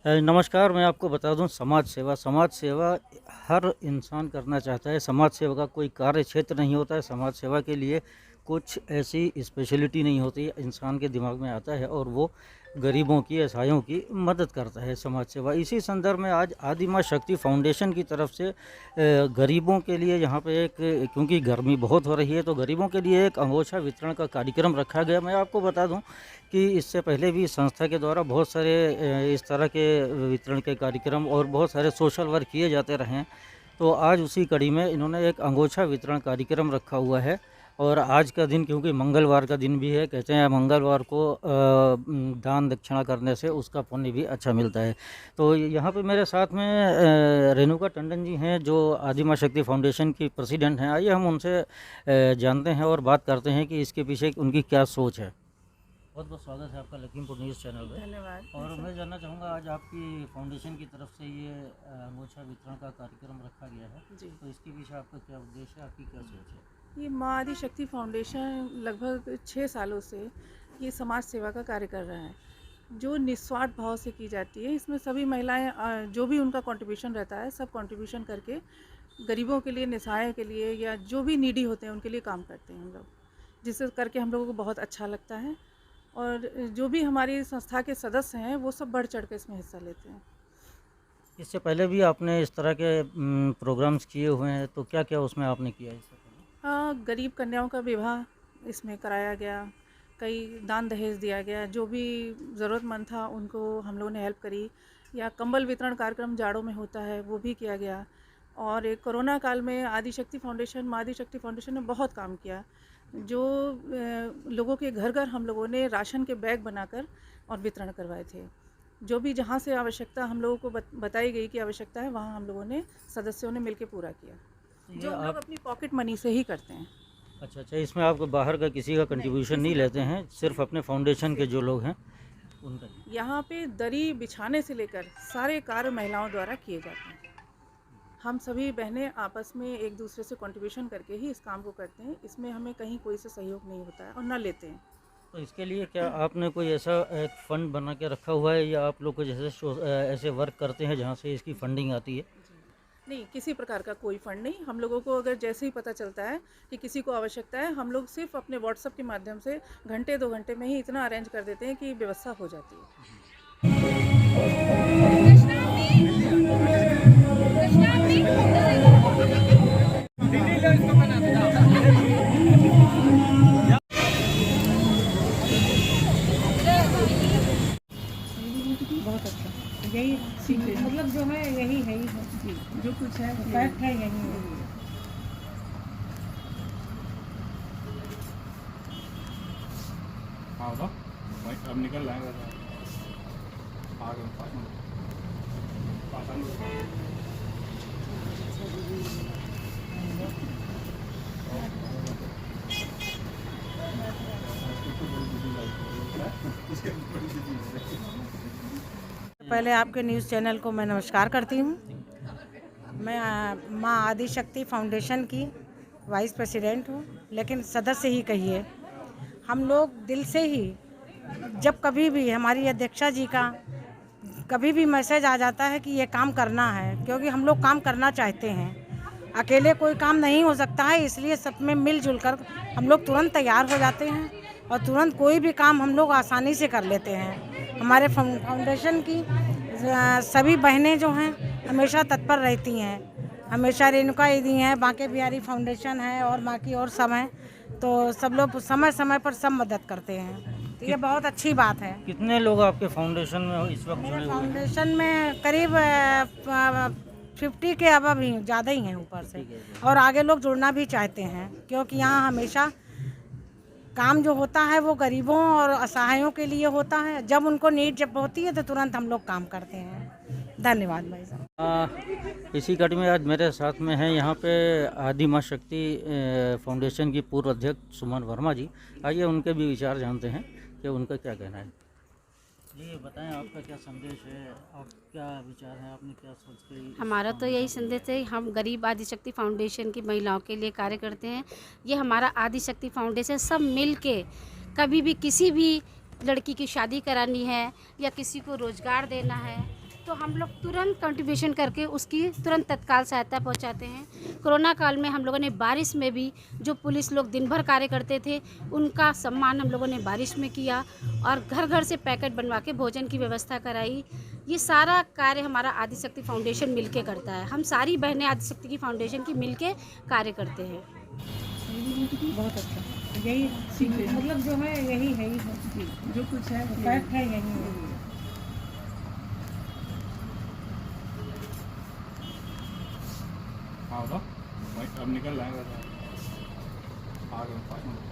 नमस्कार, मैं आपको बता दूं समाज सेवा हर इंसान करना चाहता है। समाज सेवा का कोई कार्य क्षेत्र नहीं होता है। समाज सेवा के लिए कुछ ऐसी स्पेशलिटी नहीं होती है, इंसान के दिमाग में आता है और वो गरीबों की, असहायों की मदद करता है। समाज सेवा इसी संदर्भ में आज आदि माँ शक्ति फाउंडेशन की तरफ से गरीबों के लिए यहाँ पे एक, क्योंकि गर्मी बहुत हो रही है तो गरीबों के लिए एक अंगोछा वितरण का कार्यक्रम रखा गया। मैं आपको बता दूं कि इससे पहले भी संस्था के द्वारा बहुत सारे इस तरह के वितरण के कार्यक्रम और बहुत सारे सोशल वर्क किए जाते रहे हैं। तो आज उसी कड़ी में इन्होंने एक अंगोछा वितरण कार्यक्रम रखा हुआ है। और आज का दिन क्योंकि मंगलवार का दिन भी है, कहते हैं मंगलवार को दान दक्षिणा करने से उसका पुण्य भी अच्छा मिलता है। तो यहाँ पे मेरे साथ में रेणुका टंडन जी हैं जो आदि माँ शक्ति फाउंडेशन की प्रेसिडेंट हैं। आइए हम उनसे जानते हैं और बात करते हैं कि इसके पीछे उनकी क्या सोच है। बहुत बहुत स्वागत है आपका लखीमपुर न्यूज़ चैनल पे। धन्यवाद। और मैं जानना चाहूँगा, आज आपकी फाउंडेशन की तरफ से ये अंगोछा वितरण का कार्यक्रम रखा गया है जी, तो इसके पीछे आपका क्या उद्देश्य है, आपकी क्या सोच है? ये माँ आदि शक्ति फाउंडेशन लगभग 6 सालों से ये समाज सेवा का कार्य कर रहा है, जो निस्वार्थ भाव से की जाती है। इसमें सभी महिलाएं जो भी उनका कंट्रीब्यूशन रहता है, सब कंट्रीब्यूशन करके गरीबों के लिए, निसहायों के लिए या जो भी नीडी होते हैं उनके लिए काम करते हैं हम लोग, जिससे करके हम लोगों को बहुत अच्छा लगता है। और जो भी हमारी संस्था के सदस्य हैं वो सब बढ़ चढ़ के इसमें हिस्सा लेते हैं। इससे पहले भी आपने इस तरह के प्रोग्राम्स किए हुए हैं, तो क्या क्या उसमें आपने किया इससे पहले? गरीब कन्याओं का विवाह इसमें कराया गया, कई दान दहेज दिया गया, जो भी ज़रूरतमंद था उनको हम लोगों ने हेल्प करी, या कंबल वितरण कार्यक्रम जाड़ों में होता है वो भी किया गया। और एक कोरोना काल में आदि शक्ति फाउंडेशन, माँ आदि शक्ति फाउंडेशन ने बहुत काम किया, जो लोगों के घर घर हम लोगों ने राशन के बैग बनाकर और वितरण करवाए थे। जो भी जहाँ से आवश्यकता हम लोगों को बताई गई कि आवश्यकता है, वहाँ हम लोगों ने सदस्यों ने मिलकर पूरा किया, जो हम लोग अपनी पॉकेट मनी से ही करते हैं। अच्छा, इसमें आप बाहर का किसी का कंट्रीब्यूशन नहीं लेते हैं, सिर्फ अपने फाउंडेशन के जो लोग हैं उनका? यहाँ पे दरी बिछाने से लेकर सारे कार्य महिलाओं द्वारा किए जाते हैं। हम सभी बहनें आपस में एक दूसरे से कंट्रीब्यूशन करके ही इस काम को करते हैं। इसमें हमें कहीं कोई से सहयोग नहीं होता है और ना लेते हैं। तो इसके लिए क्या आपने कोई ऐसा एक फ़ंड बना के रखा हुआ है, या आप लोग को जैसे ऐसे वर्क करते हैं जहाँ से इसकी फंडिंग आती है? नहीं, किसी प्रकार का कोई फंड नहीं। हम लोगों को अगर जैसे ही पता चलता है कि किसी को आवश्यकता है, हम लोग सिर्फ अपने व्हाट्सएप के माध्यम से घंटे 2 घंटे में ही इतना अरेंज कर देते हैं कि व्यवस्था हो जाती है। बहुत अच्छा, यही मतलब जो है यही है ही, जो कुछ है फैक्ट है यही है। हाँ तो अब निकल रहे हैं आगे पहले आपके न्यूज़ चैनल को मैं नमस्कार करती हूँ। मैं माँ आदि शक्ति फाउंडेशन की वाइस प्रेसिडेंट हूँ, लेकिन सदस्य ही कहिए। हम लोग दिल से ही, जब कभी भी हमारी अध्यक्षा जी का कभी भी मैसेज आ जाता है कि ये काम करना है, क्योंकि हम लोग काम करना चाहते हैं, अकेले कोई काम नहीं हो सकता है, इसलिए सब में मिलजुल कर हम लोग तुरंत तैयार हो जाते हैं और तुरंत कोई भी काम हम लोग आसानी से कर लेते हैं। हमारे फाउंडेशन की सभी बहनें जो हैं हमेशा तत्पर रहती हैं, हमेशा रेणुका दीदी हैं, बांके बिहारी फाउंडेशन है और बाकी और सब हैं, तो सब लोग समय समय पर सब मदद करते हैं। तो ये बहुत अच्छी बात है। कितने लोग आपके फाउंडेशन में इस वक्त जुड़े हुए हैं? फाउंडेशन में करीब 50 के अबव ही, ज़्यादा ही हैं ऊपर से, और आगे लोग जुड़ना भी चाहते हैं, क्योंकि यहाँ हमेशा काम जो होता है वो गरीबों और असहायों के लिए होता है। जब उनको नीड जब होती है तो तुरंत हम लोग काम करते हैं। धन्यवाद भाई साहब। इसी कड़ी में आज मेरे साथ में हैं यहाँ पे आदि माँ शक्ति फाउंडेशन की पूर्व अध्यक्ष सुमन वर्मा जी। आइए उनके भी विचार जानते हैं कि उनका क्या कहना है। जी बताएं, आपका क्या संदेश है, आप क्या विचार है, आपने क्या सोच के? हमारा तो यही संदेश है, हम गरीब आदि शक्ति फाउंडेशन की महिलाओं के लिए कार्य करते हैं। ये हमारा आदि शक्ति फाउंडेशन सब मिल के कभी भी किसी भी लड़की की शादी करानी है या किसी को रोज़गार देना है, तो हम लोग तुरंत कंट्रीब्यूशन करके उसकी तुरंत तत्काल सहायता पहुंचाते हैं। कोरोना काल में हम लोगों ने बारिश में भी, जो पुलिस लोग दिन भर कार्य करते थे, उनका सम्मान हम लोगों ने बारिश में किया और घर घर से पैकेट बनवा के भोजन की व्यवस्था कराई। ये सारा कार्य हमारा आदिशक्ति फाउंडेशन मिलके करता है। हम सारी बहनें आदिशक्ति की फाउंडेशन की मिलके कार्य करते हैं। बहुत अच्छा, यही मतलब जो है यही है ही, जो कुछ है फैक्ट है यही है। हाँ बताओ, वही अब निकल रहे हैं बस। आ गए 5 मिनट।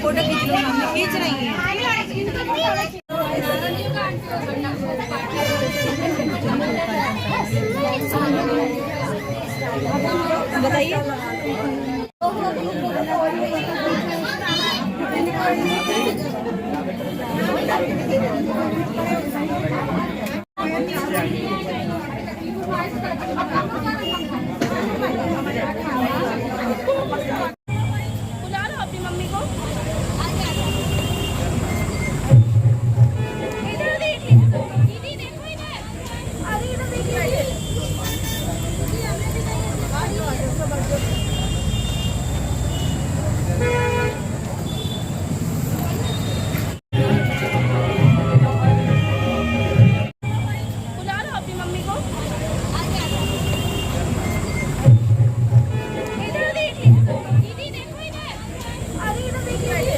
फोटो खींच रही है। बुला लो अपनी मम्मी को। इधर देखिए दीदी, देखो इधर, अरे इधर देखिए। बुला लो अपनी मम्मी को। इधर देखिए दीदी, देखो इधर, अरे इधर देखिए।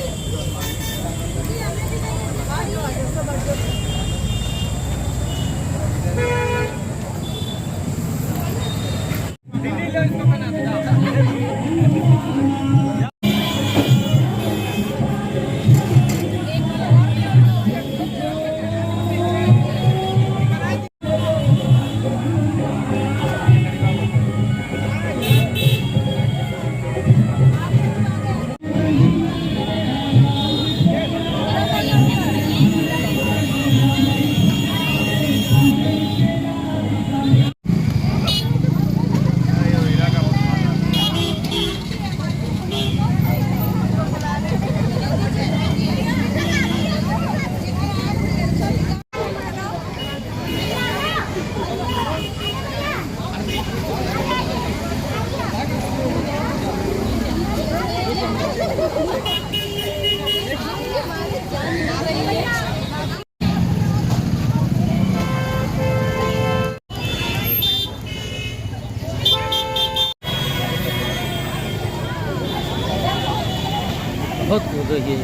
बहुत हो गई है।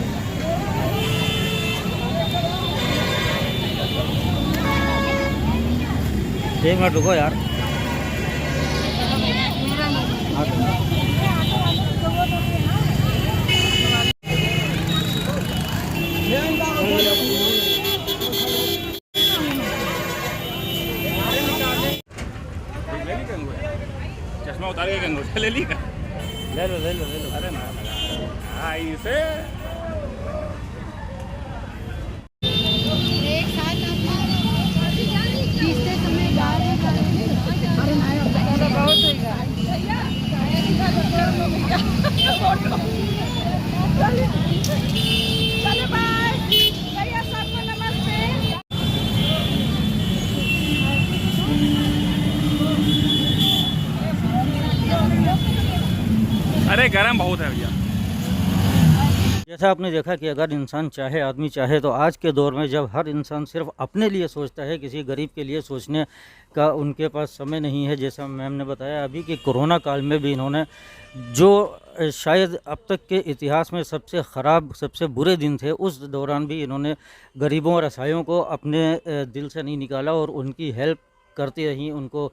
एक मिनट रुको यार। चश्मा उतार के गंगोटा ले ली का? ले लो ले लो ले लो। अरे ना ऐसे चलो बाय भैया, सबको नमस्ते। अरे गरम बहुत है भैया। जैसा आपने देखा कि अगर इंसान चाहे, आदमी चाहे, तो आज के दौर में जब हर इंसान सिर्फ अपने लिए सोचता है, किसी गरीब के लिए सोचने का उनके पास समय नहीं है। जैसा मैम ने बताया अभी कि कोरोना काल में भी इन्होंने जो शायद अब तक के इतिहास में सबसे ख़राब, सबसे बुरे दिन थे, उस दौरान भी इन्होंने गरीबों और असहायों को अपने दिल से नहीं निकाला और उनकी हेल्प करती रही। उनको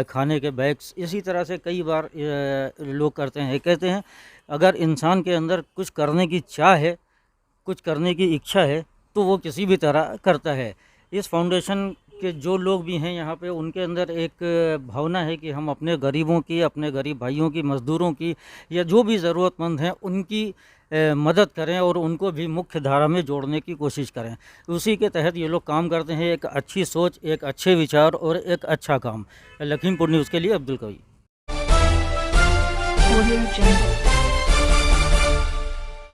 खाने के बैग्स, इसी तरह से कई बार लोग करते हैं। कहते हैं अगर इंसान के अंदर कुछ करने की चाह है, कुछ करने की इच्छा है, तो वो किसी भी तरह करता है। इस फाउंडेशन के जो लोग भी हैं यहाँ पे, उनके अंदर एक भावना है कि हम अपने गरीबों की, अपने गरीब भाइयों की, मज़दूरों की या जो भी ज़रूरतमंद हैं उनकी मदद करें और उनको भी मुख्य धारा में जोड़ने की कोशिश करें। उसी के तहत ये लोग काम करते हैं। एक अच्छी सोच, एक अच्छे विचार और एक अच्छा काम। लखीमपुर न्यूज़ के लिए अब्दुल कवी। Audio Jungle.